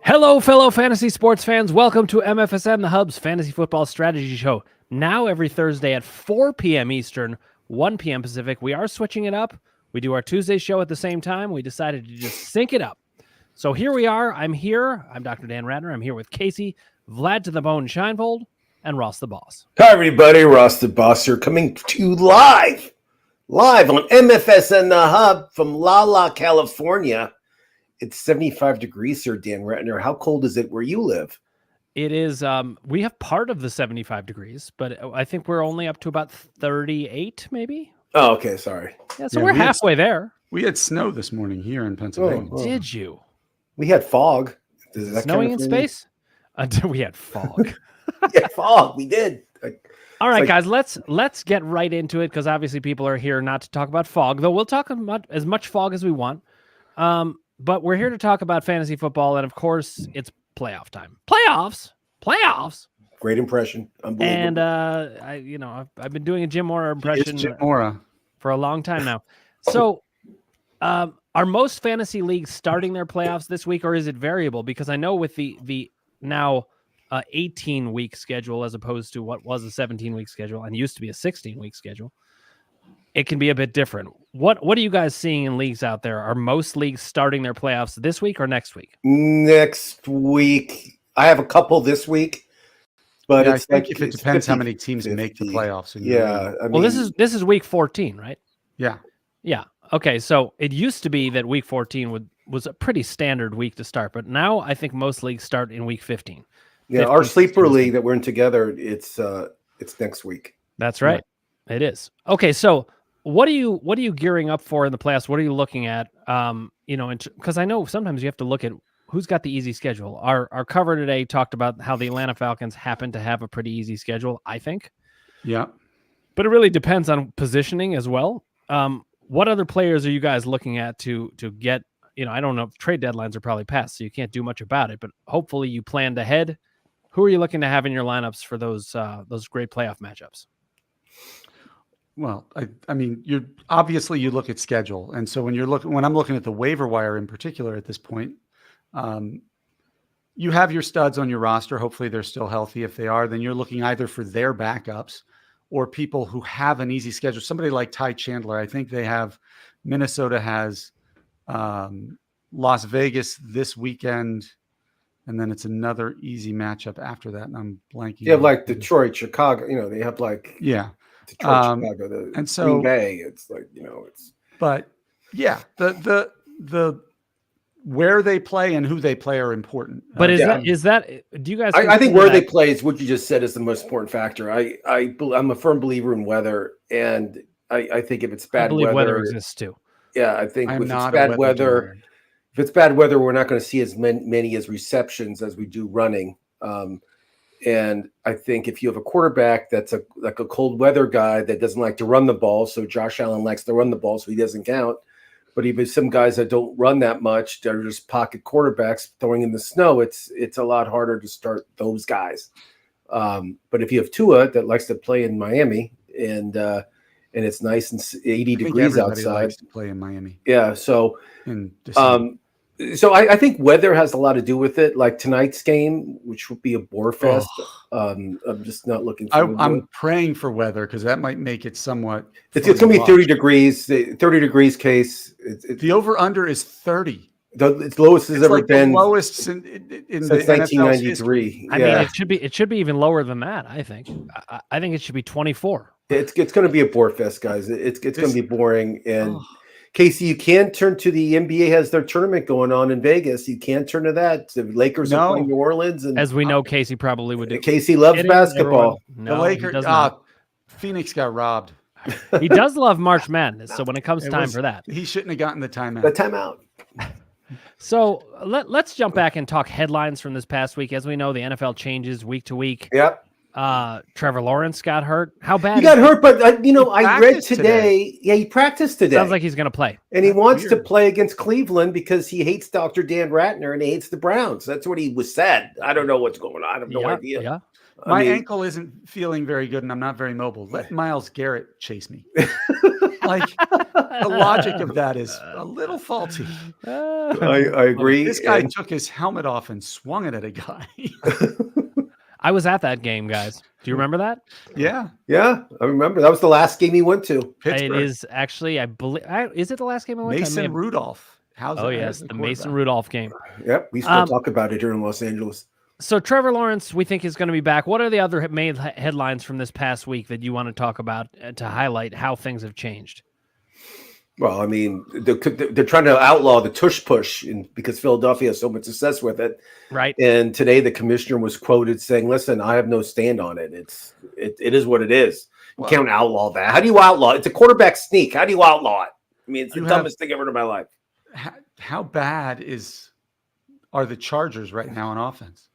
Hello, fellow fantasy sports fans. Welcome to MFSN, the Hub's fantasy football strategy show. Now every Thursday at 4 p.m. Eastern, 1 p.m. Pacific. We are switching it up. We do our Tuesday show at the same time. We decided to just sync it up. So here we are. I'm here. I'm Dr. Dan Ratner. I'm here with Kasey, Vlad to the Bone Shinefold, and Ross the Boss. Hi, everybody. Ross the Boss here, coming to you live on MFSN, the Hub from La, California. It's 75 degrees here, Dan Ratner. How cold is it where you live? It is, we have part of the 75 degrees, but I think we're only up to about 38, maybe. Oh, okay. Sorry. Yeah, so we're halfway there. We had snow this morning here in Pennsylvania. Oh. Did you? We had fog. Is that snowing in space? Until we had fog. Yeah, fog. We did. All right, guys, let's get right into it because obviously people are here not to talk about fog, though we'll talk about as much fog as we want. But we're here to talk about fantasy football, and of course, it's playoff time. Playoffs. Great impression. Unbelievable. And I've been doing a Jim Mora impression for a long time now. So, are most fantasy leagues starting their playoffs this week, or is it variable? Because I know with the now 18-week schedule as opposed to what was a 17-week schedule and used to be a 16-week schedule, it can be a bit different. What are you guys seeing in leagues out there? Are most leagues starting their playoffs this week or next week? Next week. I have a couple this week, but I think if it depends 50, how many teams 50. Make the playoffs. I mean, this is week 14, right? Yeah. Okay, so it used to be that week 14 was a pretty standard week to start, but now I think most leagues start in week 15. Yeah, our sleeper league that we're in together, it's next week. That's right. Yeah. It is. Okay, so what are you gearing up for in the playoffs? What are you looking at? Because I know sometimes you have to look at who's got the easy schedule. Our cover today talked about how the Atlanta Falcons happen to have a pretty easy schedule, I think. Yeah. But it really depends on positioning as well. What other players are you guys looking at to get, I don't know, trade deadlines are probably passed, so you can't do much about it, but hopefully you planned ahead. Who are you looking to have in your lineups for those great playoff matchups? Well, I mean, you look at schedule. And so when I'm looking at the waiver wire in particular at this point, you have your studs on your roster. Hopefully they're still healthy. If they are, then you're looking either for their backups or people who have an easy schedule. Somebody like Ty Chandler, I think Minnesota has Las Vegas this weekend, and then it's another easy matchup after that. And I'm blanking. You have like Detroit, Chicago. They have like Detroit, Chicago, and so Green Bay. It's like it's. But yeah, the where they play and who they play are important. But is that do you guys? I think where they play is what you just said is the most important factor. I'm a firm believer in weather, and I think if it's bad weather exists too. Yeah, I think if it's bad weather. If it's bad weather, we're not going to see as many as receptions as we do running. And I think if you have a quarterback that's a cold weather guy that doesn't like to run the ball, so Josh Allen likes to run the ball, so he doesn't count. But even some guys that don't run that much, they're just pocket quarterbacks throwing in the snow. It's a lot harder to start those guys. But if you have Tua that likes to play in Miami and it's nice and 80 degrees outside, likes to play in Miami. Yeah, so So I think weather has a lot to do with it. Like tonight's game, which will be a bore fest. I'm just not looking forward to it. I'm praying for weather because that might make it somewhat. It's going to be 30 degrees. 30 degrees case. The over under is 30. It's lowest has ever been. The lowest since 1993. I mean, it should be even lower than that. I think. I think it should be 24. It's going to be a bore fest, guys. It's going to be boring and. Kasey, you can turn to the NBA has their tournament going on in Vegas. You can't turn to that. The Lakers are playing New Orleans. And as we know, Kasey probably would do. Kasey loves basketball. No, the Lakers, Phoenix got robbed. He does love March Madness. So when it comes time for that. He shouldn't have gotten the timeout. The timeout. So let's jump back and talk headlines from this past week. As we know, the NFL changes week to week. Yep. Trevor Lawrence got hurt. How bad? He got hurt, but I read today. Yeah, he practiced today. Sounds like he's going to play, and he wants to play against Cleveland because he hates Dr. Dan Ratner and he hates the Browns. That's what he was said. I don't know what's going on. I have no idea. Yeah. My ankle isn't feeling very good, and I'm not very mobile. Let Myles Garrett chase me. Like the logic of that is a little faulty. I agree. This guy took his helmet off and swung it at a guy. I was at that game, guys. Do you remember that? Yeah. Yeah, I remember. That was the last game he went to. Pittsburgh. It is actually, I believe, is it the last game I went to? Mason Rudolph. Oh, yes, the Mason Rudolph game. Yep, we still talk about it here in Los Angeles. So Trevor Lawrence, we think, is going to be back. What are the other main headlines from this past week that you want to talk about to highlight how things have changed? Well, I mean, they're trying to outlaw the tush push because Philadelphia has so much success with it. Right. And today the commissioner was quoted saying, listen, I have no stand on it. It is what it is. You can't outlaw that. How do you outlaw it? It's a quarterback sneak. How do you outlaw it? I mean, it's the dumbest thing ever in my life. How bad are the Chargers right now in offense?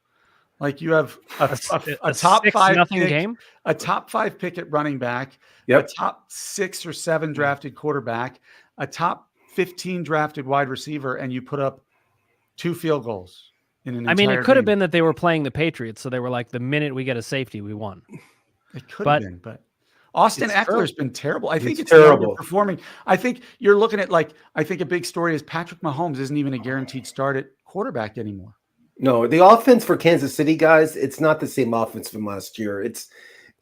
Like you have a top 5 game, a top 5 pick at running back, a top 6 or 7 drafted quarterback, a top 15 drafted wide receiver, and you put up 2 field goals in an entire it could have game. been that they were playing the Patriots, so they were like, the minute we get a safety, we won. It could have been, but Austin Eckler's been terrible. I think it's terrible. Performing. I think you're looking at I think a big story is Patrick Mahomes isn't even a guaranteed start at quarterback anymore. No, the offense for Kansas City, guys, it's not the same offense from last year. It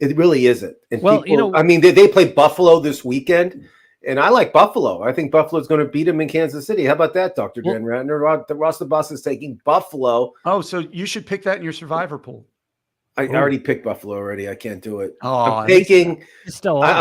really isn't. And they play Buffalo this weekend, and I like Buffalo. I think Buffalo's going to beat them in Kansas City. How about that, Dr. Dan Ratner? Ross the Boss is taking Buffalo. Oh, so you should pick that in your survivor pool. I already picked Buffalo already. I can't do it. Oh, I'm taking. I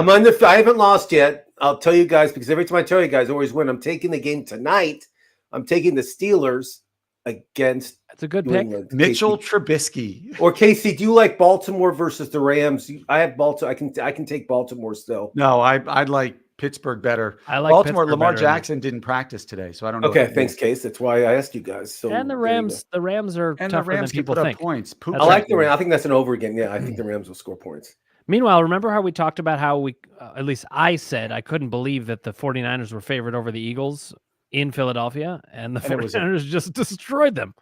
haven't lost yet. I'll tell you guys, because every time I tell you guys, I always win. I'm taking the game tonight. I'm taking the Steelers against. That's a good New pick. England. Mitchell Kasey. Trubisky. Or Kasey, do you like Baltimore versus the Rams? I have Baltimore. I can take Baltimore still. No, I'd like Pittsburgh better. I like Baltimore. Pittsburgh Lamar better. Jackson didn't practice today, so I don't know. Okay, thanks, Case. That's why I asked you guys. So and the Rams are tougher than people think. Points. I like the Rams. I think that's an over again. Yeah, I think the Rams will score points. Meanwhile, remember how we talked about how at least I said, I couldn't believe that the 49ers were favored over the Eagles in Philadelphia, and the 49ers just destroyed them.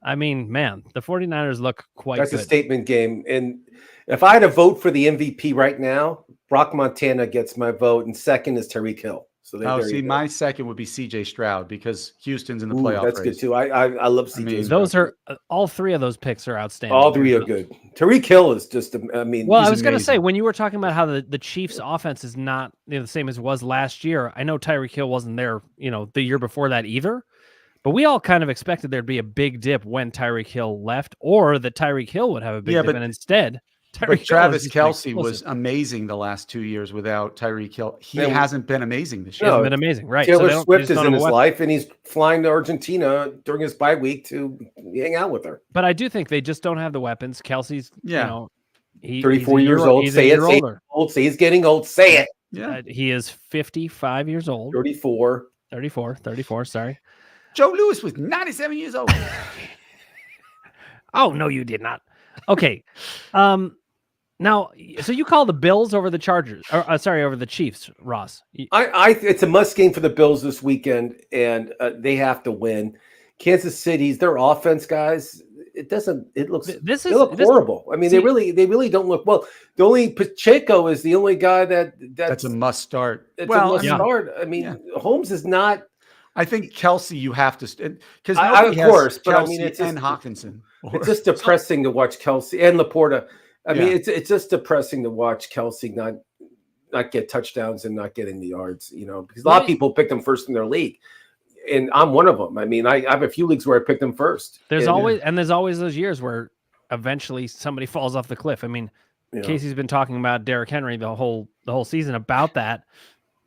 I mean, man, the 49ers look quite good. That's a statement game. And if I had to vote for the MVP right now, Brock Montana gets my vote, and second is Tyreek Hill. So my second would be CJ Stroud because Houston's in the playoff That's race. good too. I love CJ. Those are all 3 of those picks are outstanding. All 3 are good. Tyreek Hill is just. I was going to say, when you were talking about how the Chiefs' offense is not the same as it was last year, I know Tyreek Hill wasn't there, the year before that either. But we all kind of expected there'd be a big dip when Tyreek Hill left, or that Tyreek Hill would have a big dip, and instead, Travis Kelce was amazing the last 2 years without Tyreek Hill. He hasn't been amazing this year. He hasn't been amazing, right? Taylor Swift is in his life, and he's flying to Argentina during his bye week to hang out with her. But I do think they just don't have the weapons. Kelce's, 34 years old. Say it. Say he's getting old. Say it. Yeah, he is 55 years old. 34. 34. Sorry. Joe Louis was 97 years old. Oh, no, you did not. Okay. Now, so you call the Bills over the Chargers, or over the Chiefs, Ross? It's a must game for the Bills this weekend, and they have to win. Kansas City's their offense, guys. It looks horrible. I mean, they really don't look well. The only Pacheco is the only guy that's a must start. It's a must start. I mean, Holmes is not. I think Kelce, you have to, because of course, but Kelce I mean, it's and Hawkinson. It's just depressing to watch Kelce and Laporta. I mean, it's just depressing to watch Kelce not get touchdowns and not getting the yards. Because a lot of people pick them first in their league, and I'm one of them. I mean, I have a few leagues where I picked them first. There's always those years where eventually somebody falls off the cliff. I mean, Casey's been talking about Derrick Henry the whole season about that.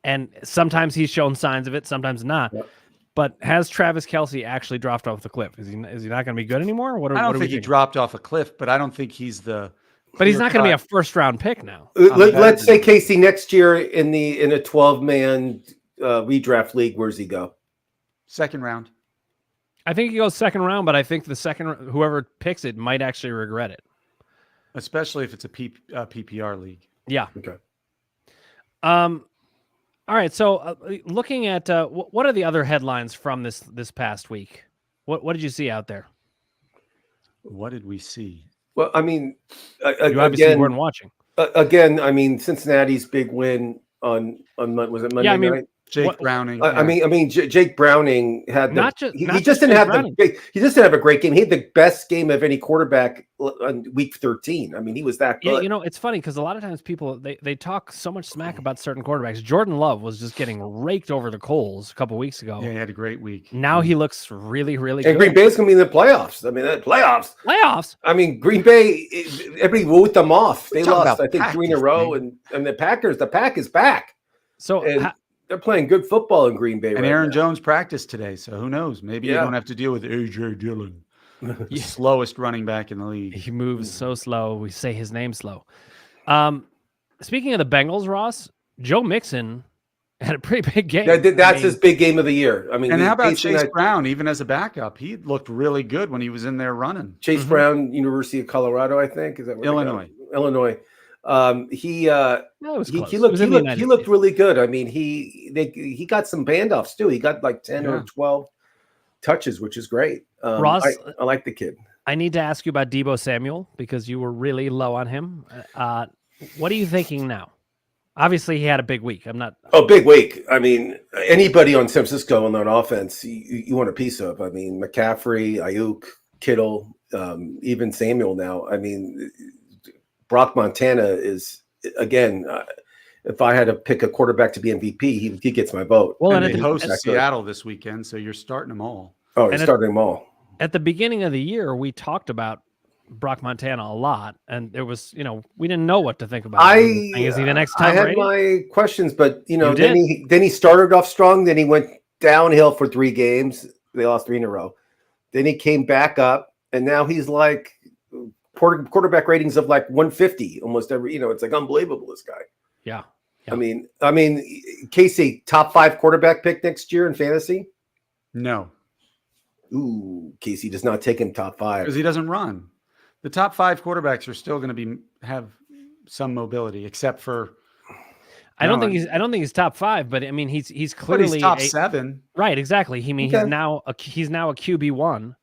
And sometimes he's shown signs of it, sometimes not. Yep. But has Travis Kelce actually dropped off the cliff? Is he not going to be good anymore? I don't think he dropped off a cliff, but I don't think he's the. But he's not going to be a first-round pick now. Let's say Casey next year in a 12-man redraft league. Where's he go? Second round. I think he goes second round, but I think whoever picks it might actually regret it, especially if it's a PPR league. Yeah. Okay. All right, so looking at what are the other headlines from this past week? What did you see out there? What did we see? Well, I mean, you obviously weren't watching. Again, I mean, Cincinnati's big win was it Monday night? Jake Browning. I mean, Jake Browning had he just didn't have a great game. He had the best game of any quarterback on week 13. I mean, he was that good. Yeah, it's funny because a lot of times people they talk so much smack about certain quarterbacks. Jordan Love was just getting raked over the coals a couple weeks ago. Yeah, he had a great week. Now he looks really, really and good. Green Bay's going to be in the playoffs. I mean, playoffs. I mean, Green Bay, everybody wrote them off. They lost, I think, 3 in a row, and the pack is back. So they're playing good football in Green Bay. And Aaron Jones practiced today, so who knows? Maybe you don't have to deal with A.J. Dillon, the slowest running back in the league. He moves so slow. We say his name slow. Speaking of the Bengals, Ross, Joe Mixon had a pretty big game. That's his big game of the year. I mean, and how about Chase Brown? Even as a backup, he looked really good when he was in there running. Chase Brown, University of Colorado, I think. Is that where Illinois? Illinois. He looked really good. I mean, he got some handoffs too. He got like 10 or 12 touches, which is great. Ross, I like the kid. I need to ask you about Deebo Samuel because you were really low on him. What are you thinking now? Obviously, he had a big week. Big week. I mean, anybody on San Francisco on that offense, you want a piece of. I mean, McCaffrey, Ayuk, Kittle, even Samuel now. I mean, Brock Montana is, again, if I had to pick a quarterback to be MVP, he gets my vote. Well, and they host Seattle this weekend, so you're starting them all. Oh, you're starting them all. At the beginning of the year, we talked about Brock Montana a lot, and there was, we didn't know what to think about him. Is he the next time? I had my questions, but then he started off strong, then he went downhill for 3 games. They lost 3 in a row. Then he came back up, and now he's like quarterback ratings of like 150 almost every. It's like unbelievable. This guy. Yeah. I mean, Kasey, top 5 quarterback pick next year in fantasy? No. Ooh, Kasey does not take him top 5 because he doesn't run. The top 5 quarterbacks are still going to have some mobility, except for. I don't think he's top 5, but I mean he's clearly top 7. Right, exactly. He's now a QB1.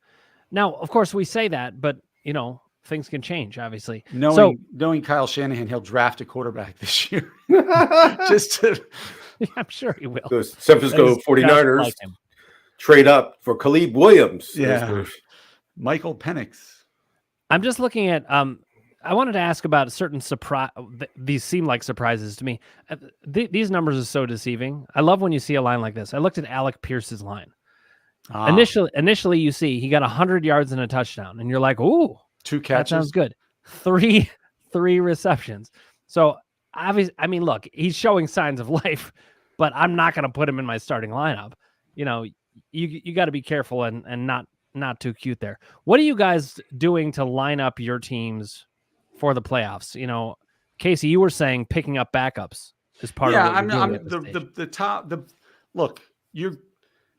Now, of course, we say that, but things can change, obviously. Knowing Kyle Shanahan, he'll draft a quarterback this year. I'm sure he will. The San Francisco 49ers trade up for Caleb Williams. Yeah. Michael Penix. I'm just looking at I wanted to ask about a certain surprise. These seem like surprises to me. These numbers are so deceiving. I love when you see a line like this. I looked at Alec Pierce's line. Initially, you see he got 100 yards and a touchdown, and you're like, ooh. 2 catches. That sounds good. 3 receptions. So obviously, I mean, look, he's showing signs of life, but I'm not going to put him in my starting lineup. You got to be careful and not too cute there. What are you guys doing to line up your teams for the playoffs? Kasey, you were saying picking up backups is part of what you're doing. Look,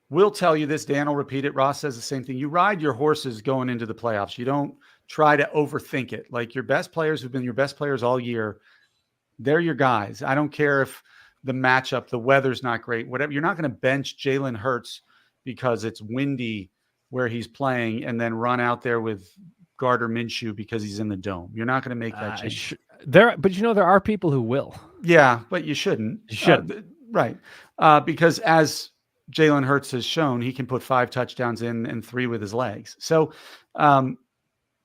we'll tell you this. Dan will repeat it. Ross says the same thing. You ride your horses going into the playoffs. You don't try to overthink it. Like your best players who've been your best players all year, they're your guys. I don't care if the matchup, the weather's not great, whatever. You're not going to bench Jalen Hurts because it's windy where he's playing and then run out there with Gardner Minshew because he's in the dome. You're not going to make that change. But there are people who will. Yeah, but you shouldn't. You shouldn't. Right. Because as Jalen Hurts has shown, he can put 5 touchdowns in and 3 with his legs. So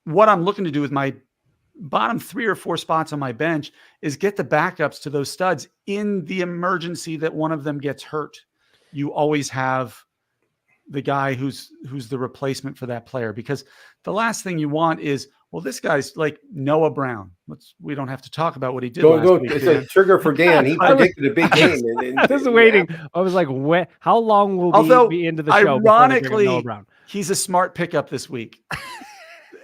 what I'm looking to do with my bottom 3 or 4 spots on my bench is get the backups to those studs in the emergency that one of them gets hurt. You always have the guy who's the replacement for that player, because the last thing you want is, well, this guy's like Noah Brown. We don't have to talk about what he did last week. It's a trigger for Dan. He predicted a big game. I was waiting. I was like, how long will we be into the show? Ironically, Noah Brown? He's a smart pickup this week.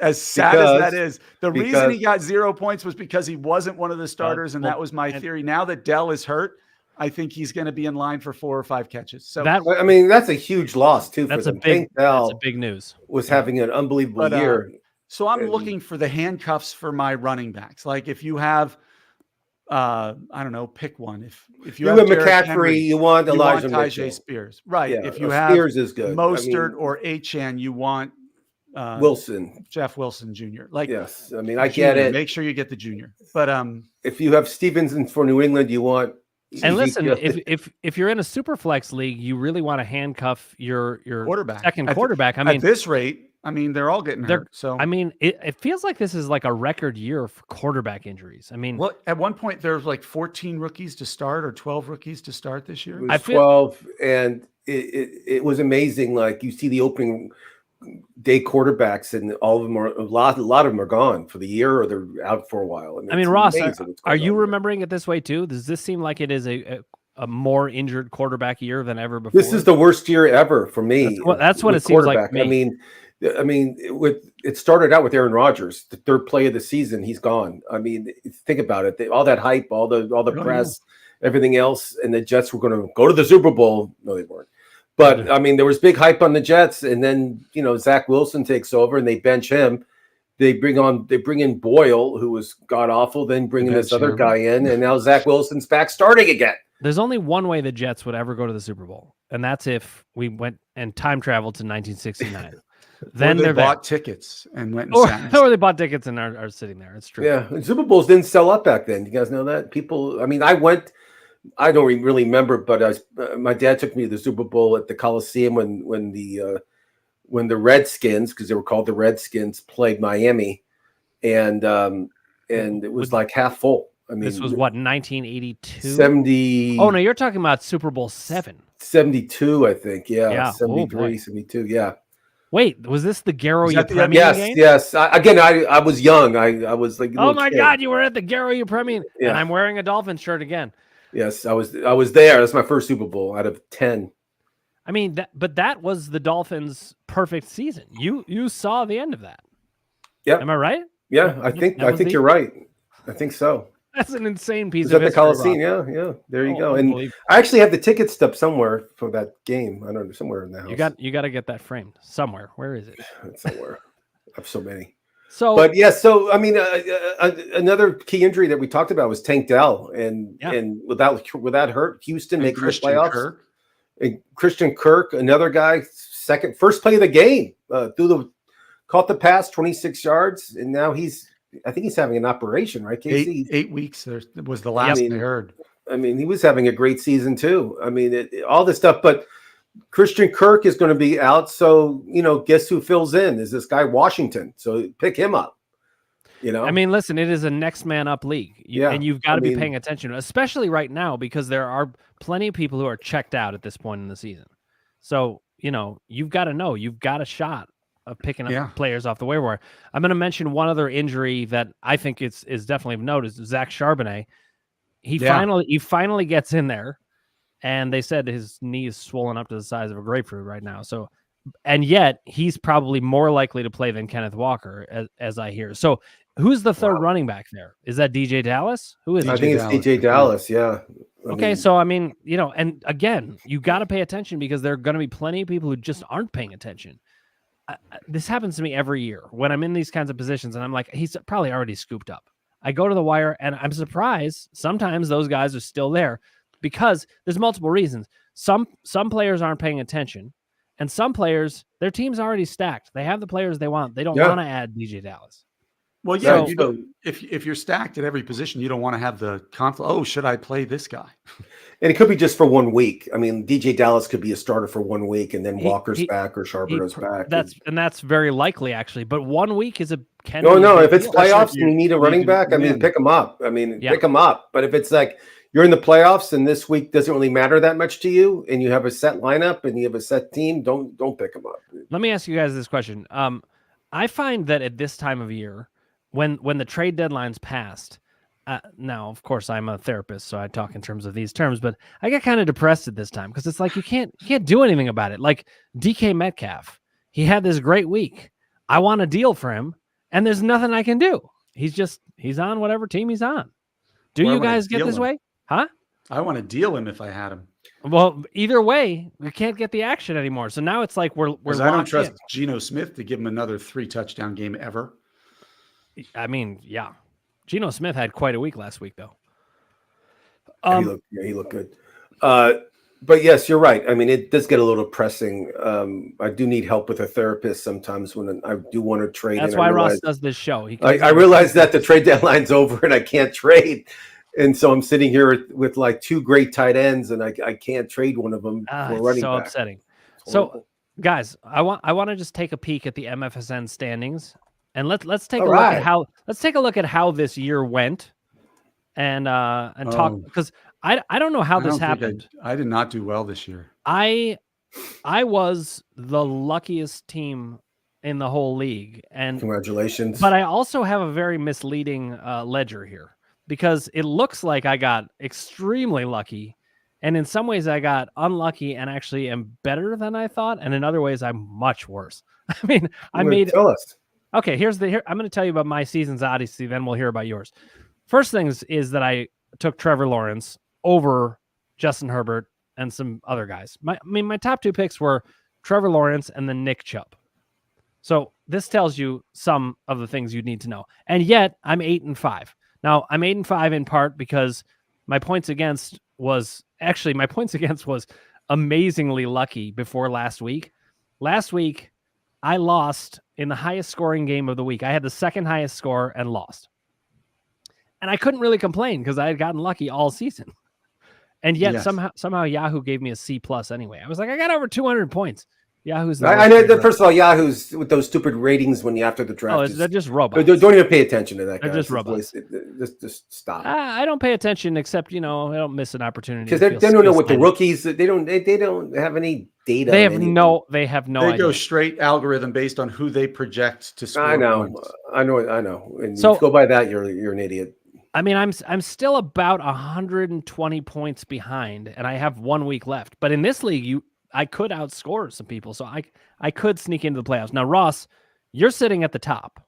As sad as that is, the reason he got 0 points was because he wasn't one of the starters, and that was my theory. Now that Dell is hurt, I think he's going to be in line for 4 or 5 catches. So that's a huge loss too. That's a big news. Was having an unbelievable year. So I'm looking for the handcuffs for my running backs. Like if you have, I don't know, pick one. If you have McCaffrey, Henry, you want Elijah Mitchell. Spears, right? Yeah, if you have Spears is good. Mostert or Achane, you want Wilson, Jeff Wilson Jr. Like yes, I mean I get it. Make sure you get the junior. But if you have Stevenson for New England, you want And listen, if you're in a super flex league, you really want to handcuff your second quarterback. At this rate, I mean, they're all getting hurt. So I mean, it feels like this is like a record year for quarterback injuries. I mean, well, at one point there was like 14 rookies to start or 12 rookies to start this year. It was 12, and it was amazing. Like, you see the opening day quarterbacks, and all of them are a lot of them are gone for the year, or they're out for a while. I mean, Ross, are you remembering it this way too? Does this seem like it is a more injured quarterback year than ever before? This is the worst year ever for me. That's what it seems like to me. I mean, it started out with Aaron Rodgers, the third play of the season. He's gone. I mean, think about it. All that hype, all the press, everything else, and the Jets were going to go to the Super Bowl. No, they weren't. But I mean, there was big hype on the Jets, and then Zach Wilson takes over, and they bench him. They bring in Boyle, who was god awful. Then bringing this other guy in, and now Zach Wilson's back starting again. There's only one way the Jets would ever go to the Super Bowl, and that's if we went and time traveled to 1969. Then they bought tickets and went and or they bought tickets and are sitting there. It's true. Yeah, and Super Bowls didn't sell up back then. You guys know that? People, I mean, I don't really remember, but my dad took me to the Super Bowl at the Coliseum when the Redskins, because they were called the Redskins, played Miami, and it was like half full. I mean, this was what, 1982? 70. Oh no, you're talking about Super Bowl 7. 72, I think. Yeah. 73, 72. Yeah. Wait, was this the Garrow Upremian game? Yes. I was young. I was like, oh my God, you were at the Garrow Upremian, and I'm wearing a Dolphins shirt again. Yes, I was there. That's my first Super Bowl out of 10. I mean, that was the Dolphins' perfect season. You saw the end of that. Yeah. Am I right? Yeah, I think you're right. I think so. That's an insane piece of history. At the Coliseum, yeah. There you go. And I actually have the ticket stub somewhere for that game. I don't know, somewhere in the house. You got to get that framed somewhere. Where is it? It's somewhere. I have so many. But I mean, another key injury that we talked about was Tank Dell, and without hurt, Houston making the playoffs. And Christian Kirk, another guy, first play of the game, caught the pass, 26 yards, and now I think he's having an operation, right, Kasey? 8 weeks was the last I heard. I mean, he was having a great season too. I mean, all this stuff, but Christian Kirk is going to be out. So, guess who fills in? Is this guy Washington? So pick him up. I mean, listen, it is a next man up league. And you've got to be paying attention, especially right now, because there are plenty of people who are checked out at this point in the season. So, you've got to know, you've got a shot of picking up players off the waiver wire. I'm going to mention one other injury that I think is definitely of note is Zach Charbonnet. He finally gets in there, and they said his knee is swollen up to the size of a grapefruit right now. So, and yet he's probably more likely to play than Kenneth Walker, as I hear. So, who's the third running back there? Is that DJ Dallas? Who is? I think it's DJ Dallas. Yeah. So I mean, and again, you got to pay attention because there are going to be plenty of people who just aren't paying attention. This happens to me every year when I'm in these kinds of positions, and I'm like, he's probably already scooped up. I go to the wire, and I'm surprised sometimes those guys are still there because there's multiple reasons. Some players aren't paying attention, and some players, their team's already stacked. They have the players they want. They don't want to add DJ Dallas. Well, yeah, if you're stacked at every position, you don't want to have the conflict. Oh, should I play this guy? And it could be just for 1 week. I mean, DJ Dallas could be a starter for 1 week, and then Walker's back or Charbonnet's back. That's very likely, actually. But 1 week is no. If it's playoffs and you need a running back, I mean, pick him up. I mean, pick him up. But if it's like you're in the playoffs and this week doesn't really matter that much to you, and you have a set lineup and you have a set team, don't pick him up. Let me ask you guys this question. I find that at this time of year, when the trade deadline's passed, now, of course, I'm a therapist, so I talk in terms of these terms, but I get kind of depressed at this time because it's like you can't do anything about it. Like DK Metcalf, he had this great week. I want a deal for him, and there's nothing I can do. He's on whatever team he's on. Do you guys get this way? Huh? I want to deal him if I had him. Well, either way, we can't get the action anymore. So now it's like we're I don't trust Geno Smith to give him another 3-touchdown game ever. I mean, yeah. Geno Smith had quite a week last week, though. He looked good. But yes, you're right. I mean, it does get a little pressing. I do need help with a therapist sometimes when I do want to trade. That's why Ross does this show. I realize that the trade deadline's over and I can't trade. And so I'm sitting here with like 2 great tight ends, and I can't trade one of them for running so back. Upsetting. So, guys, I want to just take a peek at the MFSN standings, and let's take a look at how this year went, and talk, because I don't know how this happened. I did not do well this year. I was the luckiest team in the whole league, and congratulations. But I also have a very misleading ledger here, because it looks like I got extremely lucky, and in some ways I got unlucky and actually am better than I thought, and in other ways I'm much worse. I mean, tell us. Okay, I'm going to tell you about my season's odyssey, then we'll hear about yours. First things is that I took Trevor Lawrence over Justin Herbert and some other guys. My top 2 picks were Trevor Lawrence and then Nick Chubb. So this tells you some of the things you need to know. And yet I'm 8-5. Now I'm 8-5 in part because my points against was amazingly lucky before last week. Last week I lost in the highest scoring game of the week. I had the second highest score and lost. And I couldn't really complain because I had gotten lucky all season. And yet somehow Yahoo gave me a C+ anyway. I was like, I got over 200 points. Yahoo's. I know that. First of all, Yahoo's with those stupid ratings when you after the draft. Oh, they're just robots. Don't even pay attention to that. They're just robots. Just stop. I don't pay attention, except I don't miss an opportunity because they don't know what the rookies. They don't have any data. They have no idea. They go straight algorithm based on who they project to score. I know. And so, if you go by that, you're an idiot. I mean, I'm still about 120 points behind, and I have 1 week left. But in this league, I could outscore some people, so I could sneak into the playoffs. Now, Ross, you're sitting at the top.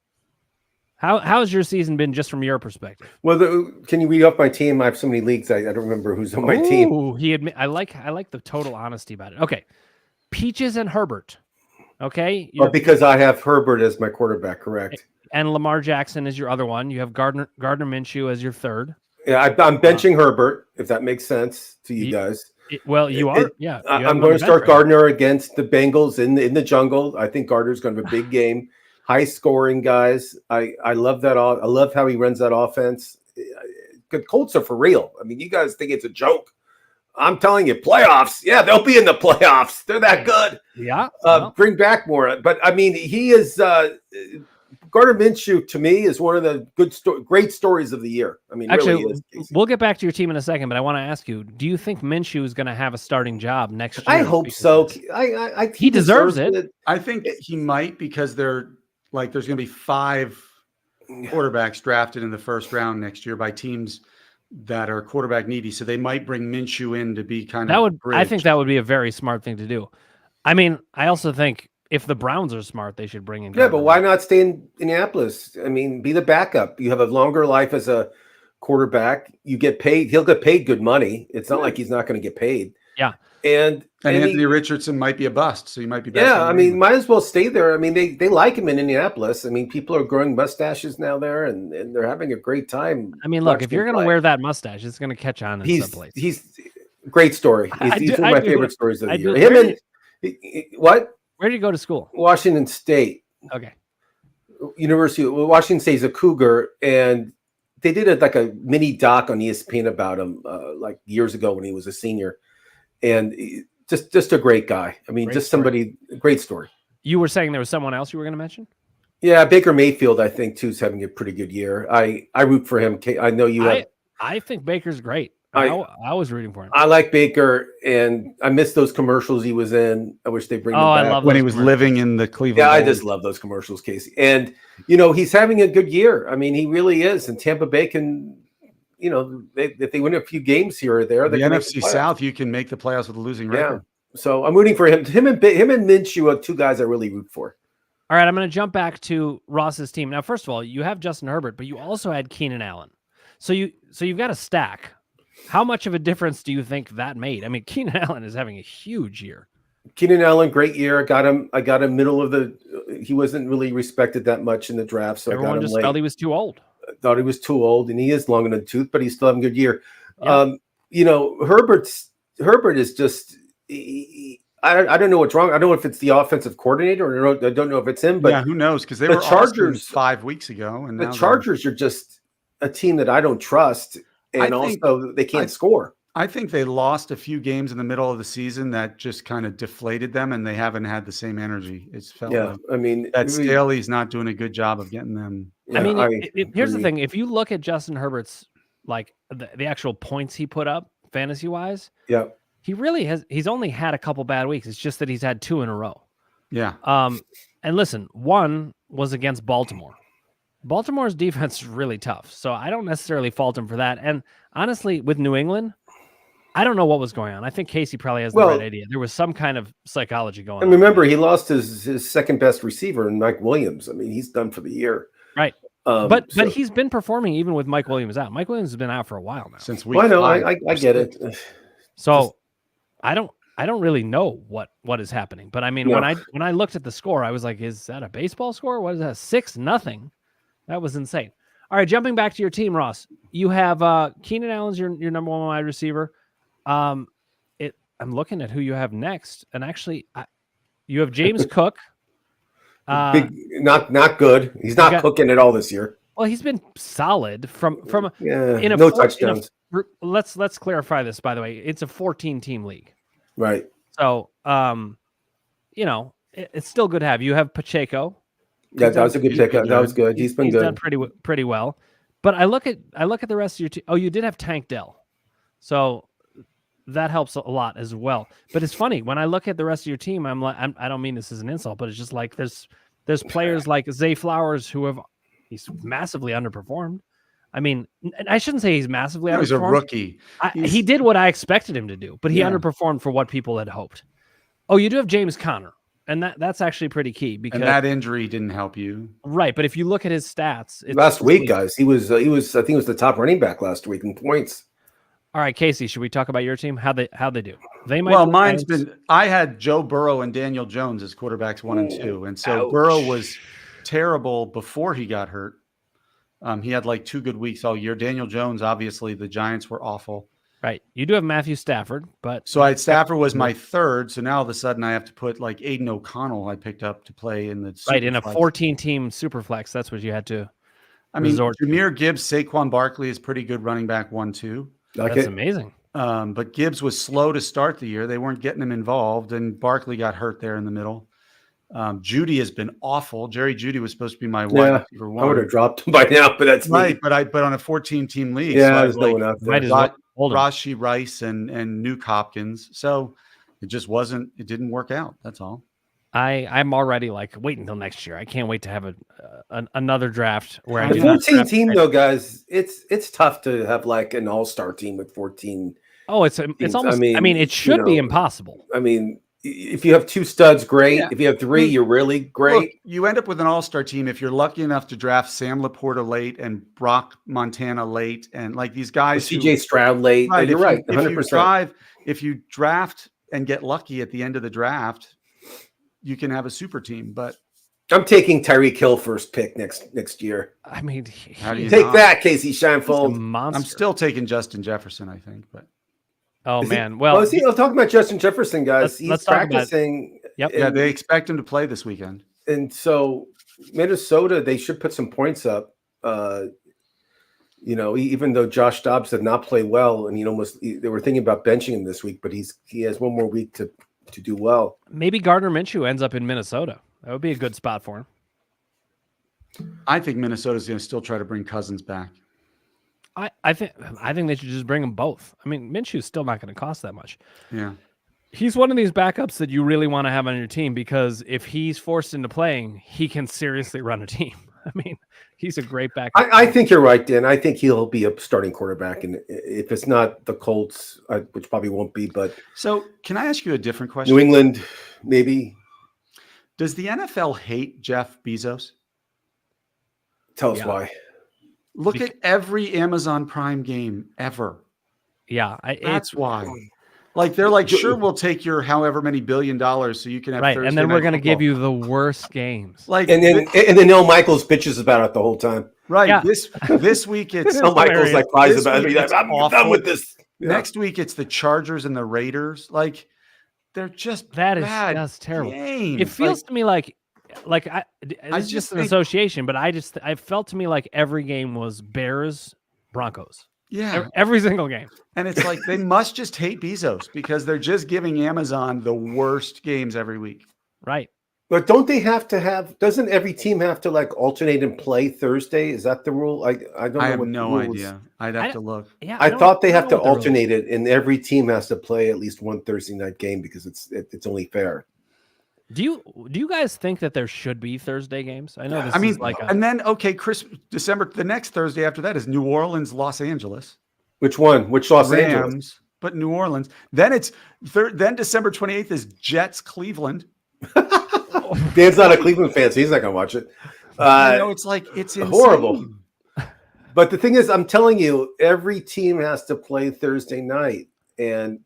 How's your season been, just from your perspective? Well, can you read off my team? I have so many leagues, I don't remember who's on my team. I like the total honesty about it. Okay, Peaches and Herbert. Okay, because I have Herbert as my quarterback, correct? And Lamar Jackson is your other one. You have Gardner Minshew as your third. Yeah, I'm benching Herbert, if that makes sense to you guys. You are. Yeah. I'm going to start Gardner against the Bengals in the jungle. I think Gardner's going to have a big game. High scoring, guys. I love that. I love how he runs that offense. The Colts are for real. I mean, you guys think it's a joke. I'm telling you, playoffs. Yeah, they'll be in the playoffs. They're that good. Yeah. Bring back more. But I mean, he is. Gardner Minshew, to me, is one of the great stories of the year. I mean, actually, really is. We'll get back to your team in a second, but I want to ask you: do you think Minshew is going to have a starting job next year? I hope so. He deserves it. I think he might, because there's going to be 5 quarterbacks drafted in the first round next year by teams that are quarterback needy. So they might bring Minshew in to be kind of. I think that would be a very smart thing to do. I mean, I also think, if the Browns are smart, they should bring in. Yeah, but why not stay in Indianapolis? I mean, be the backup. You have a longer life as a quarterback. You get paid. He'll get paid good money. It's not like he's not going to get paid. Yeah. And Anthony Richardson might be a bust, so you might be back. Yeah, I mean, might as well stay there. I mean, they like him in Indianapolis. I mean, people are growing mustaches now there, and they're having a great time. I mean, look, if you're going to wear that mustache, it's going to catch on in some place. He's great story. He's one of my favorite stories of the year. What? Where did you go to school? Washington State. Okay. University. Washington State is a Cougar, and they did a mini doc on ESPN about him like years ago when he was a senior, and just a great guy. I mean, great story. You were saying there was someone else you were going to mention? Yeah, Baker Mayfield, I think, too, is having a pretty good year. I root for him. I know you have. I think Baker's great. I was rooting for him. I like Baker, and I miss those commercials he was in. I wish they bring him back. I love when he was living in the Cleveland. Yeah, I just love those commercials, Kasey. And, he's having a good year. I mean, he really is. And Tampa Bay can, if they win a few games here or there. The NFC South, you can make the playoffs with a losing record. Yeah. So I'm rooting for him. Him and Minshew are 2 guys I really root for. All right, I'm going to jump back to Ross's team. Now, first of all, you have Justin Herbert, but you also had Keenan Allen. So you've got a stack. How much of a difference do you think that made? I mean, Keenan Allen is having a huge year. Keenan Allen, great year. I got him middle of the. He wasn't really respected that much in the draft, so everyone I got him just late. Felt he was too old. Thought he was too old, and he is long in the tooth, but he's still having a good year. Yeah. Herbert is just. I don't know what's wrong. I don't know if it's the offensive coordinator, or I don't know if it's him. But who knows? Because they were Chargers 5 weeks ago, and the Chargers are just a team that I don't trust. and also they can't score. I think they lost a few games in the middle of the season that just kind of deflated them, and they haven't had the same energy. It's felt like. I mean, that Staley's not doing a good job of getting them. Yeah, I mean, here's the thing: if you look at Justin Herbert's the actual points he put up fantasy wise, he really has. He's only had a couple bad weeks. It's just that he's had 2 in a row. Yeah. And listen, one was against Baltimore. Baltimore's defense is really tough, so I don't necessarily fault him for that. And honestly, with New England, I don't know what was going on. I think Kasey probably has the right idea. There was some kind of psychology going on. And remember, he lost his second best receiver in Mike Williams. I mean, he's done for the year. Right. But he's been performing even with Mike Williams out. Mike Williams has been out for a while now. Since week 5. I get it. So I don't really know what is happening. But I mean, when I looked at the score, I was like, is that a baseball score? What is that? 6-0. That was insane. All right, jumping back to your team, Ross. You have Keenan Allen's your number 1 wide receiver. I'm looking at who you have next, and actually, you have James Cook. Not good. He's not cooking at all this year. Well, he's been solid from no touchdowns. Let's clarify this, by the way. It's a 14-team league, right? So, it's still good to have. You have Pacheco. Yeah, that was a good pickup. That was good. He's been good. Done pretty well. But I look at the rest of your team. Oh, you did have Tank Dell, so that helps a lot as well. But it's funny when I look at the rest of your team. I'm like, I don't mean this as an insult, but it's just like there's players like Zay Flowers he's massively underperformed. I mean, I shouldn't say he's massively underperformed. He's a rookie. He did what I expected him to do, but he underperformed for what people had hoped. Oh, you do have James Conner. And that's actually pretty key because that injury didn't help you, right? But if you look at his stats, last week, guys, he was I think he was the top running back last week in points. All right, Kasey, should we talk about your team? How they do? They might. Well, mine's been. I had Joe Burrow and Daniel Jones as quarterbacks 1 and 2, and so Burrow was terrible before he got hurt. He had like 2 good weeks all year. Daniel Jones, obviously, the Giants were awful. Right. You do have Matthew Stafford, but Stafford was my 3rd. So now all of a sudden I have to put like Aiden O'Connell I picked up to play in the in a 14-team superflex. That's what you had to. I mean, Jahmyr Gibbs, Saquon Barkley is pretty good running back 1-2. That's amazing. But Gibbs was slow to start the year. They weren't getting him involved, and Barkley got hurt there in the middle. Judy has been awful. Jerry Judy was supposed to be my wide receiver 1. I would have dropped him by now, but that's right. But on a 14-team league, there's no one out there. Rashi Rice and Nuke Hopkins. So it just wasn't. It didn't work out. That's all. I'm already like wait until next year. I can't wait to have another draft where the 14 team though, guys. It's tough to have like an all-star team with 14. Oh, it's almost. I mean, it should be impossible. I mean, if you have 2 studs, great. Yeah. If you have 3, you're really great. Look, you end up with an all-star team if you're lucky enough to draft Sam Laporta late and Brock Montana late, and like these guys, CJ Stroud late. Right, you're right, 100%. If you draft and get lucky at the end of the draft, you can have a super team. But I'm taking Tyreek Hill first pick next year. I mean, how do you take that, Kasey Scheinfeld? I'm still taking Justin Jefferson, I think, but. Oh man! Well, I'm talking about Justin Jefferson, guys. He's practicing. Yeah, they expect him to play this weekend. And so Minnesota, they should put some points up. Even though Josh Dobbs did not play well, and they were thinking about benching him this week, but he has 1 more week to do well. Maybe Gardner Minshew ends up in Minnesota. That would be a good spot for him. I think Minnesota's going to still try to bring Cousins back. I think they should just bring them both. I mean, Minshew's still not going to cost that much. Yeah. He's one of these backups that you really want to have on your team because if he's forced into playing, he can seriously run a team. I mean, he's a great backup. I think you're right, Dan. I think he'll be a starting quarterback. And if it's not the Colts, which probably won't be, but. So can I ask you a different question? New England, maybe. Does the NFL hate Jeff Bezos? Tell us why. Look at every Amazon Prime game ever. Yeah. That's why. Like, they're like, sure, we'll take your however many $1 billion so you can have right, Thursday and then we're going to football. give you the worst games. Like, and then Neil Michaels bitches about it the whole time. Right. Yeah. This week it's Neil Michaels like cries about it. I'm done with this. Yeah. Next week it's the Chargers and the Raiders. Like, they're just that's terrible. Games. It feels to me like it's just an association, but I felt to me like every game was Bears Broncos. Yeah. Every single game. And it's like they must just hate Bezos because they're just giving Amazon the worst games every week. Right. But don't they have to have? Doesn't every team have to like alternate and play Thursday? Is that the rule? I don't know. I have what no idea. I'd have to look. Yeah, I thought they have to alternate it, and every team has to play at least one Thursday night game because it's only fair. Do you guys think that there should be Thursday games? I know this is like and then December, the next Thursday after that is New Orleans, Los Angeles. Which one? Which Los Angeles? But New Orleans. Then then December 28th is Jets, Cleveland. Dan's not a Cleveland fan, so he's not gonna watch it. It's horrible. But the thing is, I'm telling you, every team has to play Thursday night, and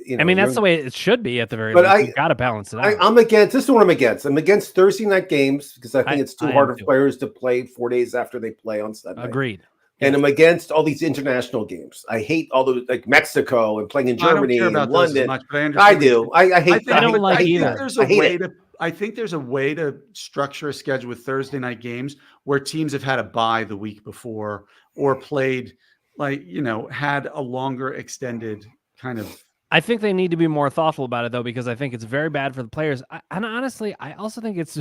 that's the way it should be at the very least. You've got to balance it out. I'm against. This is what I'm against. I'm against Thursday night games because I think it's too hard for players to play 4 days after they play on Sunday. Agreed. And I'm against all these international games. I hate all the like Mexico and playing in Germany and London. I do. I hate. I don't like either. I think there's a way to structure a schedule with Thursday night games where teams have had a bye the week before or played had a longer extended kind of. I think they need to be more thoughtful about it though, because I think it's very bad for the players. And honestly, I also think it's,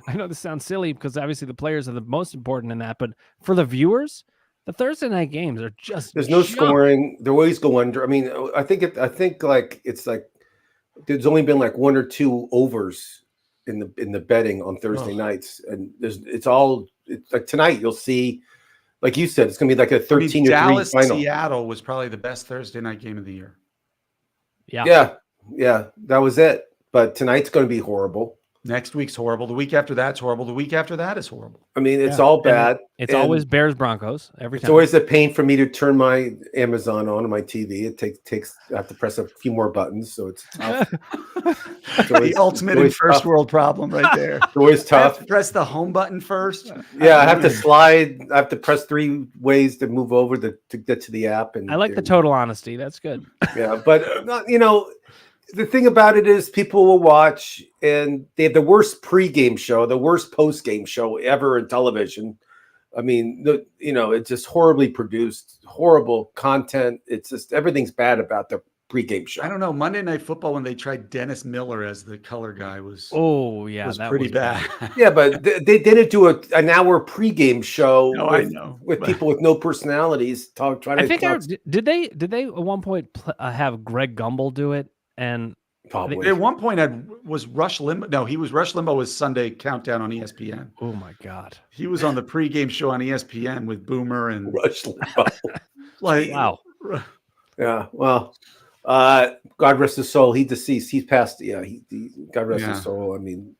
I know this sounds silly because obviously the players are the most important in that, but for the viewers, the Thursday night games are just there's no scoring. They always go under. I mean, I think it's like there's only been like 1 or 2 overs in the betting on Thursday nights, and it's like tonight you'll see, like you said, it's gonna be like a 13-3 Dallas final. Seattle was probably the best Thursday night game of the year. Yeah, that was it. But tonight's going to be horrible. Next week's horrible. The week after that's horrible. The week after that is horrible. I mean, it's all bad. It's always Bears Broncos every time. It's always a pain for me to turn my Amazon on my TV. It takes. I have to press a few more buttons, so it's tough. The ultimate in first world problem, right there. It's always tough. I have to press the home button first. Yeah, I have to slide. I have to press 3 ways to move over to get to the app. And I like the total honesty. That's good. Yeah, but the thing about it is people will watch and they have the worst pregame show, the worst postgame show ever in television. I mean, it's just horribly produced, horrible content. It's just everything's bad about the pregame show. I don't know. Monday Night Football, when they tried Dennis Miller as the color guy, was that pretty bad. Yeah, but they didn't do an hour pregame show. With people with no personalities trying to. Did they at one point have Greg Gumbel do it? And probably at one point was Rush Limbaugh. No, Rush Limbaugh was Sunday Countdown on ESPN. Oh my God. He was on the pregame show on ESPN with Boomer and Rush Limbaugh. Wow. Yeah. Well, God rest his soul. He's deceased. He's passed. Yeah. God rest his soul. I mean,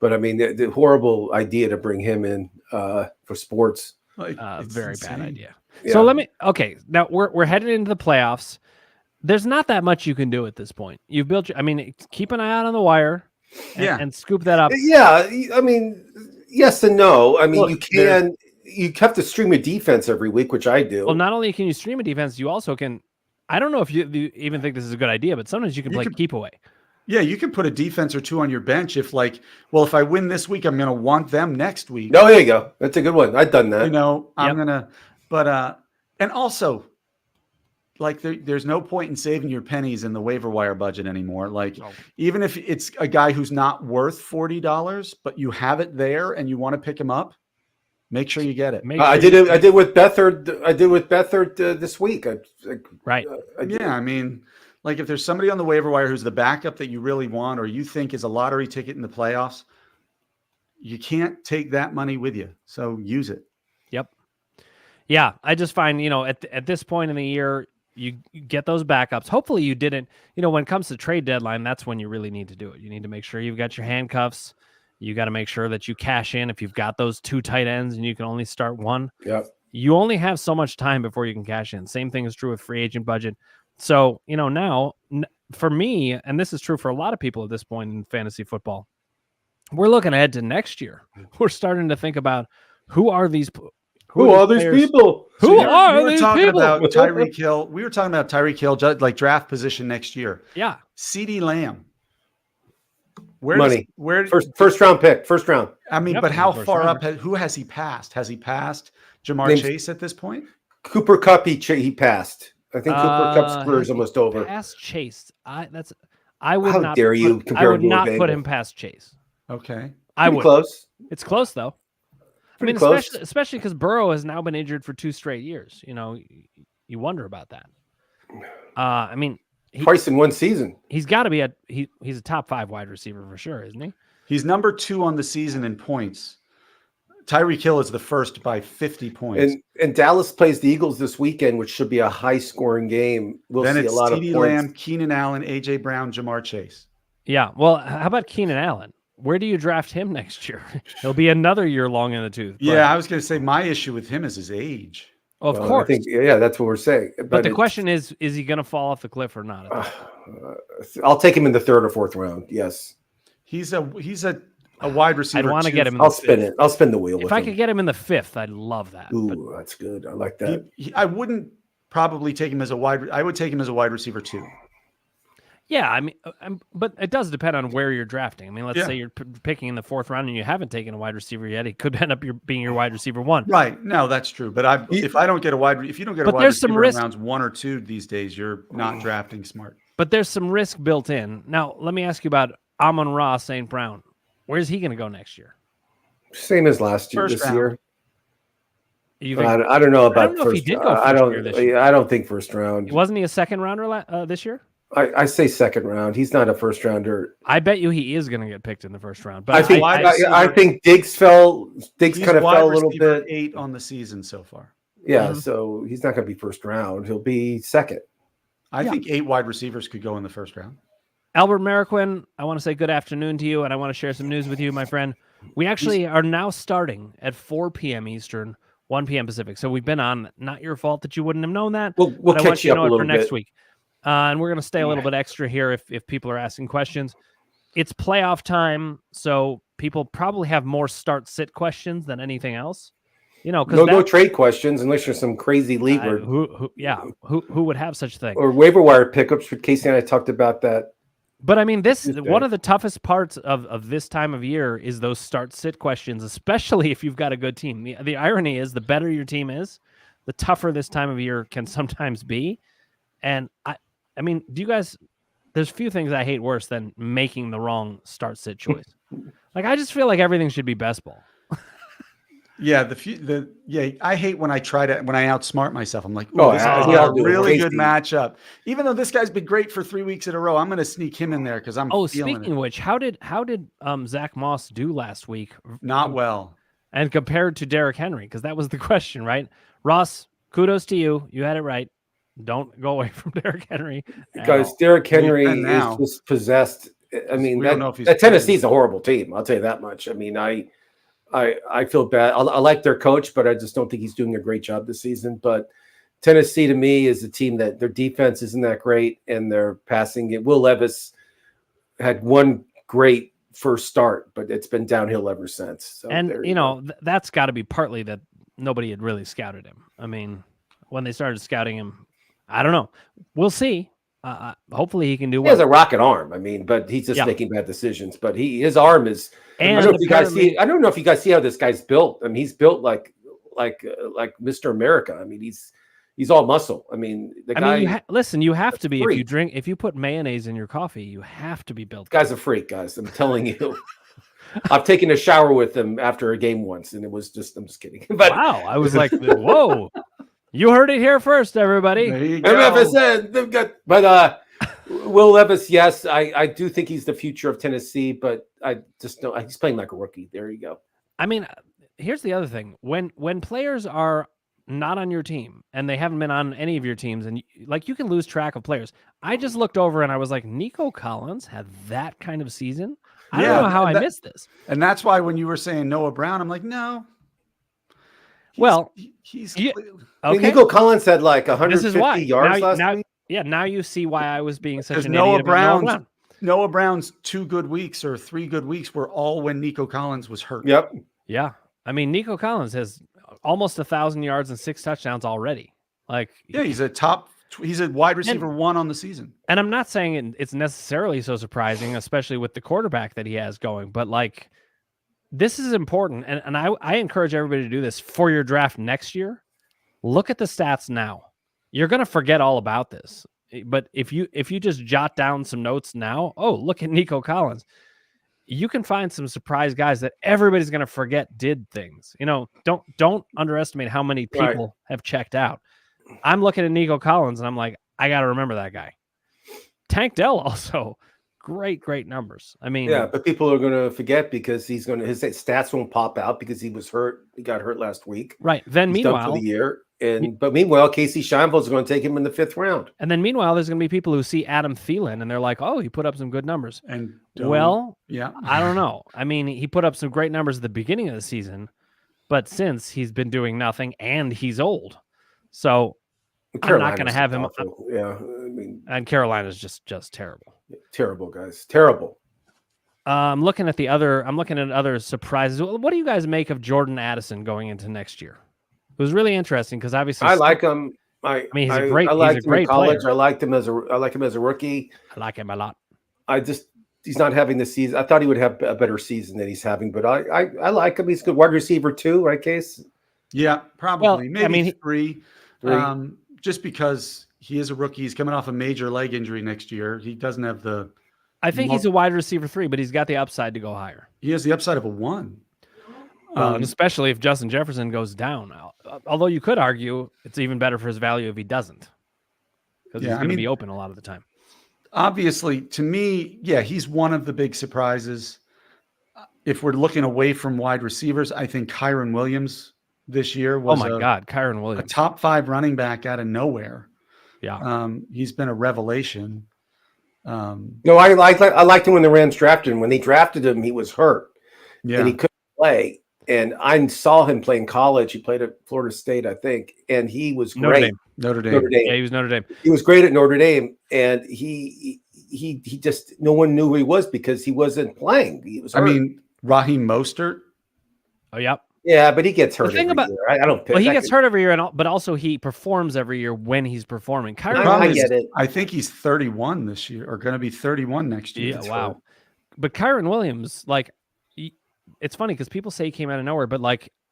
the horrible idea to bring him in for sports. Very bad idea. Yeah. So now we're headed into the playoffs. There's not that much you can do at this point. You've built. Keep an eye out on the wire, and scoop that up. Yeah, I mean, yes and no. I mean, you have to stream a defense every week, which I do. Well, not only can you stream a defense, you also can. I don't know if you even think this is a good idea, but sometimes you can play keep away. Yeah, you can put a defense or 2 on your bench if if I win this week, I'm going to want them next week. Oh, there you go. That's a good one. I've done that. I'm going to, and also. There's no point in saving your pennies in the waiver wire budget anymore. Even if it's a guy who's not worth $40, but you have it there and you want to pick him up, make sure you get it. I did with Beathard this week. Right. I mean, if there's somebody on the waiver wire who's the backup that you really want, or you think is a lottery ticket in the playoffs, you can't take that money with you. So use it. Yep. Yeah. I just find, at this point in the year, you get those backups. Hopefully you didn't, when it comes to trade deadline, that's when you really need to do it. You need to make sure you've got your handcuffs. You got to make sure that you cash in if you've got those 2 tight ends and you can only start 1. Yep. You only have so much time before you can cash in. Same thing is true with free agent budget. So, now for me, and this is true for a lot of people at this point in fantasy football, we're looking ahead to next year. We're starting to think about who are these people? Who are these people? We were talking about Tyreek Hill. We were talking about Tyreek Hill, draft position next year. Yeah. CeeDee Lamb. First round pick. First round. I mean, but how far up? Who has he passed? Has he passed Jamar Chase at this point? Cooper Kupp, he passed. I think Cooper Kupp's career is almost over. Past Chase. I would How not. dare you compare I would him to a not put Bengal. him past Chase. Okay. I would. Close. It's close though. Pretty close. Especially because Burrow has now been injured for 2 straight years. You know, you wonder about that. I mean, twice in one season. He's got to be he's a top 5 wide receiver for sure, isn't he? He's number 2 on the season in points. Tyreek Hill is the first by 50 points. And Dallas plays the Eagles this weekend, which should be a high-scoring game. We'll see a lot of points. CeeDee Lamb, Keenan Allen, A.J. Brown, Jamar Chase. Yeah. Well, how about Keenan Allen? Where do you draft him next year? He'll be another year long in the tooth. Yeah, I was going to say my issue with him is his age. Of course. I think, that's what we're saying. But the question is he going to fall off the cliff or not? I'll take him in the 3rd or 4th round. Yes. He's a wide receiver. I'd want to get him. I'll spin it. I'll spin the wheel. If I could get him in the 5th, I'd love that. Ooh, that's good. I like that. I wouldn't probably take him as a wide. I would take him as a wide receiver 2. Yeah, I mean, but it does depend on where you're drafting. I mean, let's say you're picking in the 4th round and you haven't taken a wide receiver yet. He could end up being your wide receiver 1. Right. No, that's true. But if I don't get a wide, if you don't get a wide receiver in rounds 1 or 2 these days, you're not drafting smart. But there's some risk built in. Now, let me ask you about Amon-Ra St. Brown. Where's he going to go next year? Same as last year. This year. I don't know about first. If he did go first year. I don't think first round. Wasn't he a 2nd rounder this year? I say 2nd round. He's not a 1st rounder. I bet you he is going to get picked in the 1st round. But I think Diggs kind of fell a little bit. 8 on the season so far. Yeah, so he's not going to be 1st round. He'll be 2nd. I think 8 wide receivers could go in the 1st round. Albert Mariquin, I want to say good afternoon to you, and I want to share some news with you, my friend. We actually are now starting at 4 p.m. Eastern, 1 p.m. Pacific. So we've been on. Not your fault that you wouldn't have known that. We'll catch I want you to know up a it little for next bit. week. And we're going to stay a little bit extra here if people are asking questions. It's playoff time, so people probably have more start-sit questions than anything else. You know, because no trade questions unless you're some crazy league. Who would have such a thing? Or waiver wire pickups. Kasey and I talked about that. But I mean, one of the toughest parts of this time of year is those start-sit questions, especially if you've got a good team. The irony is, the better your team is, the tougher this time of year can sometimes be. And I mean, do you guys? There's few things I hate worse than making the wrong start-sit choice. Like, I just feel like everything should be best ball. Yeah, I hate when I outsmart myself. I'm like, oh, this is a really good matchup. Even though this guy's been great for 3 weeks in a row, I'm going to sneak him in there because I'm. Oh, speaking of which, how did Zach Moss do last week? Not well. And compared to Derrick Henry, because that was the question, right? Ross, kudos to you. You had it right. Don't go away from Derrick Henry. Guys, Derrick Henry is just possessed. I mean, that Tennessee's a horrible team. I'll tell you that much. I mean, I feel bad. I like their coach, but I just don't think he's doing a great job this season. But Tennessee, to me, is a team that their defense isn't that great, and their passing game. Will Levis had one great first start, but it's been downhill ever since. So that's got to be partly that nobody had really scouted him. I mean, when they started scouting him, I don't know. We'll see. Hopefully he can do well. He has a rocket arm. I mean, but he's just making bad decisions. But his arm is. And I don't know if you guys see. I don't know if you guys see how this guy's built. I mean, he's built like Mr. America. I mean, he's all muscle. I mean, listen. You have to be if you put mayonnaise in your coffee, you have to be built. This guy's a freak, guys. I'm telling you. I've taken a shower with him after a game once, and it was just. I'm just kidding. But wow, I was like, whoa. You heard it here first, everybody. MFSN. But Will Levis, yes, I do think he's the future of Tennessee, but I just don't. He's playing like a rookie. There you go. I mean, here's the other thing: when players are not on your team and they haven't been on any of your teams, and you can lose track of players. I just looked over and I was like, Nico Collins had that kind of season. I don't know how I missed this. And that's why when you were saying Noah Brown, I'm like, no. He's okay. Nico Collins had like 150 yards last week. Yeah, now you see why I was being such an idiot about Noah Brown. Noah Brown's 2 good weeks or 3 good weeks were all when Nico Collins was hurt. Yep. Yeah. I mean, Nico Collins has almost 1,000 yards and 6 touchdowns already. He's a wide receiver 1 on the season. And I'm not saying it's necessarily so surprising, especially with the quarterback that he has going, but this is important. And I encourage everybody to do this for your draft next year. look at the stats now. You're going to forget all about this. But if you just jot down some notes now, look at Nico Collins. You can find some surprise guys that everybody's going to forget did things. Don't underestimate how many people have checked out. I'm looking at Nico Collins and I'm like, I got to remember that guy. Tank Dell also great numbers. I mean, yeah, but people are going to forget because his stats won't pop out because he was hurt. He got hurt last week. Right. Then he's meanwhile, done for the year. But meanwhile, Casey Scheinfeld's going to take him in the 5th round. And then meanwhile, there's going to be people who see Adam Thielen and they're like, he put up some good numbers. And yeah, I don't know. I mean, he put up some great numbers at the beginning of the season, but since he's been doing nothing and he's old. So I'm not going to have him. Yeah. I mean, and Carolina's just terrible. Terrible, guys. Terrible. I'm looking at other surprises. What do you guys make of Jordan Addison going into next year? It was really interesting because obviously I like him. I mean, he's a great player. I liked him as a rookie. I like him a lot. He's not having the season. I thought he would have a better season than he's having, but I like him. He's a good wide receiver too, right, Case? Yeah, probably. Well, maybe three. Just because he is a rookie, he's coming off a major leg injury next year. He doesn't have the. I think he's a wide receiver 3, but he's got the upside to go higher. He has the upside of a 1. Especially if Justin Jefferson goes down. Although you could argue it's even better for his value if he doesn't, because he's going to be open a lot of the time. Obviously, to me, he's one of the big surprises. If we're looking away from wide receivers, I think Kyren Williams this year was Kyren Williams, a top 5 running back out of nowhere. Yeah, he's been a revelation. No, I liked him when the Rams drafted him. When they drafted him, he was hurt, and he couldn't play. And I saw him play in college. He played at Florida State, I think, and he was great. Notre Dame. Yeah, he was Notre Dame. He was great at Notre Dame, and he just no one knew who he was because he wasn't playing. He was hurt. I mean, Raheem Mostert. Oh, yep. Yeah, but he gets hurt every year. I don't pick. Well, he gets hurt every year, but also he performs every year when he's performing. I get it. I think he's 31 this year, or going to be 31 next year. Yeah, wow. But Kyren Williams, it's funny because people say he came out of nowhere, but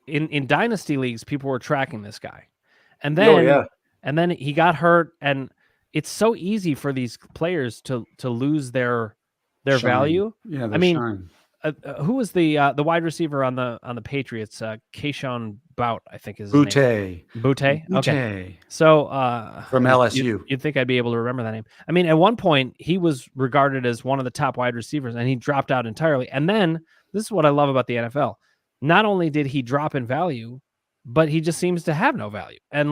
in dynasty leagues, people were tracking this guy, and then he got hurt, and it's so easy for these players to lose their value. Yeah, I mean. Who was the wide receiver on the Patriots? Keyshawn Bout, I think is his name. Butte. Okay. So from LSU, you'd think I'd be able to remember that name. I mean, at one point he was regarded as one of the top wide receivers, and he dropped out entirely. And then this is what I love about the NFL: not only did he drop in value, but he just seems to have no value. And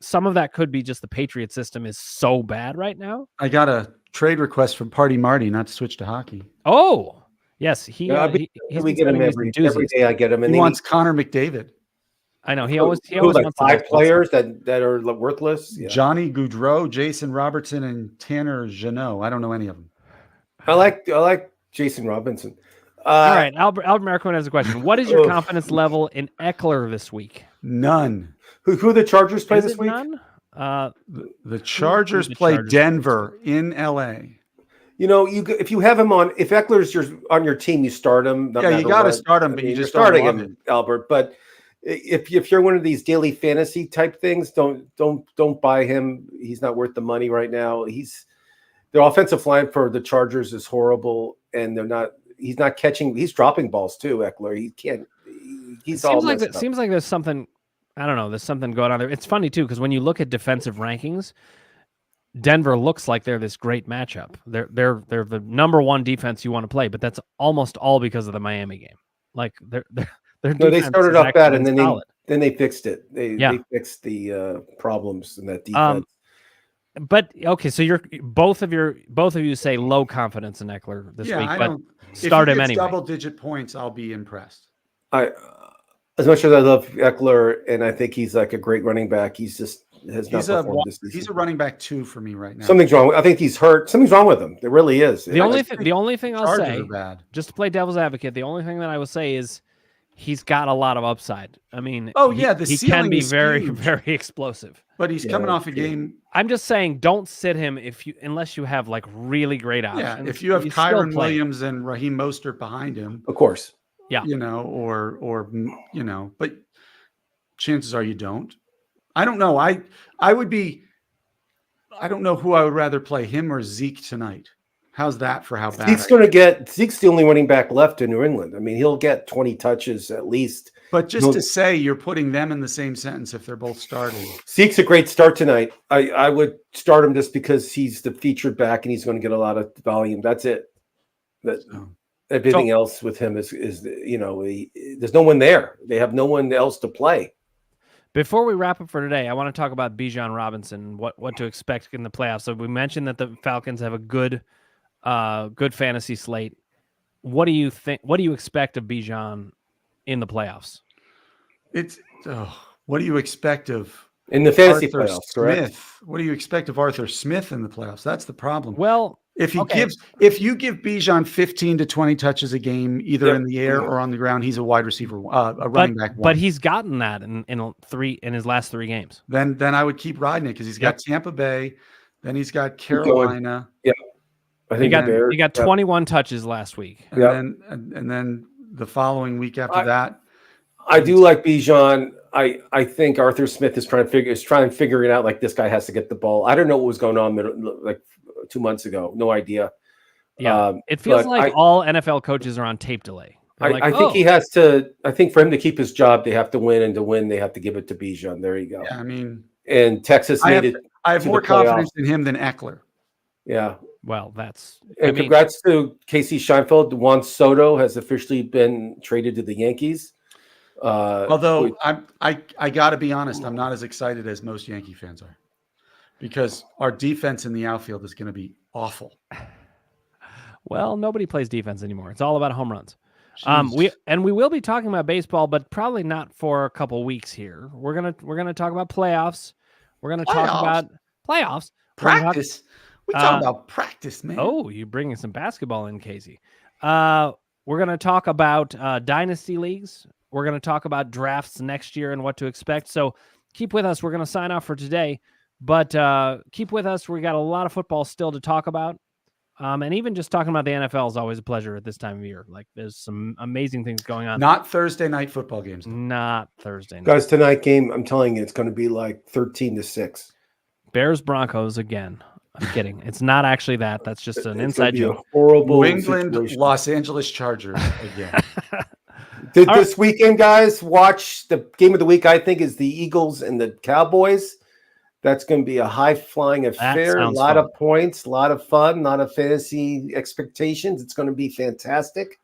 some of that could be just the Patriot system is so bad right now. I got a trade request from Party Marty not to switch to hockey. Oh. Yes, we get him every day. I get him, and he wants Connor McDavid. I know he always wants 5 players that are worthless. Yeah. Johnny Gaudreau, Jason Robertson, and Tanner Jeannot. I don't know any of them. I like Jason Robinson. All right, Albert Marquand has a question. What is your confidence level in Eckler this week? None. Who the Chargers play this week? None. The Chargers play Denver in LA. If you have him if Eckler's on your team, you start him. You got to start him, but you just starting him, Albert. But if you're one of these daily fantasy type things, don't buy him. He's not worth the money right now. Their offensive line for the Chargers is horrible, and he's not catching. He's dropping balls too. Eckler, he can't. Seems like there's something. I don't know. There's something going on there. It's funny too because when you look at defensive rankings, Denver looks like they're this great matchup. They're the number 1 defense you want to play, but that's almost all because of the Miami game. They started off bad and then they fixed it. They fixed the problems in that defense. But okay, so both of you say low confidence in Eckler this week, but start him anyway. Double-digit points, I'll be impressed. As much as I love Eckler, and I think he's like a great running back, he's just has not performed this season. He's a running back 2 for me right now. Something's wrong. I think he's hurt. Something's wrong with him. There really is. The only thing I'll say, just to play devil's advocate, the only thing that I will say is he's got a lot of upside. I mean, he can be very, very explosive. But he's coming off a game. I'm just saying, don't sit him unless you have really great options. Yeah, if you have Kyren Williams and Raheem Mostert behind him, of course. Yeah, but chances are you don't. I don't know. I don't know who I would rather play, him or Zeke tonight. How's that for how bad? Zeke's the only running back left in New England. I mean, he'll get 20 touches at least. But just to say you're putting them in the same sentence if they're both starting. Zeke's a great start tonight. I would start him just because he's the featured back and he's going to get a lot of volume. That's it. Everything else with him is there's no one there. They have no one else to play. Before we wrap up for today, I want to talk about Bijan Robinson, what to expect in the playoffs. So we mentioned that the Falcons have a good fantasy slate. What do you think? What do you expect of Bijan in the playoffs? What do you expect of in the fantasy Arthur playoffs? Smith? Correct. What do you expect of Arthur Smith in the playoffs? That's the problem. Well, if you give Bijan 15 to 20 touches a game, either in the air or on the ground, he's a wide receiver, a running back. But he's gotten that in his last 3 games. Then I would keep riding it because he's got Tampa Bay, then he's got Carolina. Yeah, I think he got 21 touches last week. And then the following week after that. I do like Bijan. I think Arthur Smith is trying to figure it out. Like, this guy has to get the ball. I don't know what was going on like 2 months ago. No idea. Yeah, it feels like all NFL coaches are on tape delay. I think he has to. I think for him to keep his job, they have to win, and to win, they have to give it to Bijan. There you go. Yeah, I mean, and Texas made it. I have more confidence in him than Eckler. Yeah. Well, that's. Congrats to Casey Scheinfeld. Juan Soto has officially been traded to the Yankees. Although I got to be honest, I'm not as excited as most Yankee fans are, because our defense in the outfield is going to be awful. Well, nobody plays defense anymore. It's all about home runs. We will be talking about baseball, but probably not for a couple weeks here. We're gonna talk about playoffs. We're gonna talk about playoffs. Practice. We talk about practice, man. Oh, you bringing some basketball in, Kasey. We're gonna talk about dynasty leagues. We're going to talk about drafts next year and what to expect. So keep with us. We're going to sign off for today, but keep with us. We got a lot of football still to talk about. And even just talking about the NFL is always a pleasure at this time of year. Like, there's some amazing things going on. Not Thursday night football games. Not Thursday night. Guys, tonight game, I'm telling you, it's going to be like 13-6. Bears Broncos again. I'm kidding. It's not actually that. That's just an inside joke. Horrible New England, situation. Los Angeles Chargers again. This weekend, guys, watch the game of the week. I think is the Eagles and the Cowboys. That's going to be a high-flying affair. A lot of points, a lot of fun, a lot of fantasy expectations. It's going to be fantastic.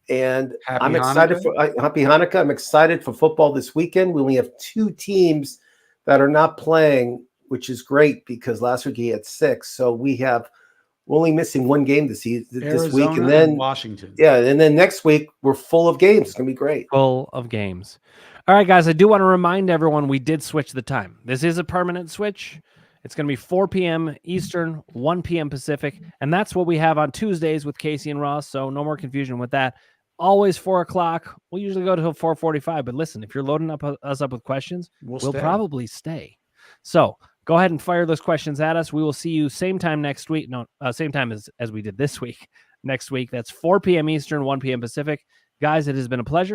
And I'm excited for Happy Hanukkah. I'm excited for football this weekend. We only have 2 teams that are not playing, which is great because last week he had 6. So we're only missing 1 game this week, and then Washington. Yeah, and then next week we're full of games. It's gonna be great. Full of games. All right, guys. I do want to remind everyone we did switch the time. This is a permanent switch. It's going to be 4 p.m. Eastern, 1 p.m. Pacific, and that's what we have on Tuesdays with Kasey and Ross. So no more confusion with that. Always 4 o'clock. We usually go till 4:45. But listen, if you're loading us up with questions, we'll probably stay. So go ahead and fire those questions at us. We will see you same time next week. No, same time as we did this week. Next week, that's 4 p.m. Eastern, 1 p.m. Pacific. Guys, it has been a pleasure.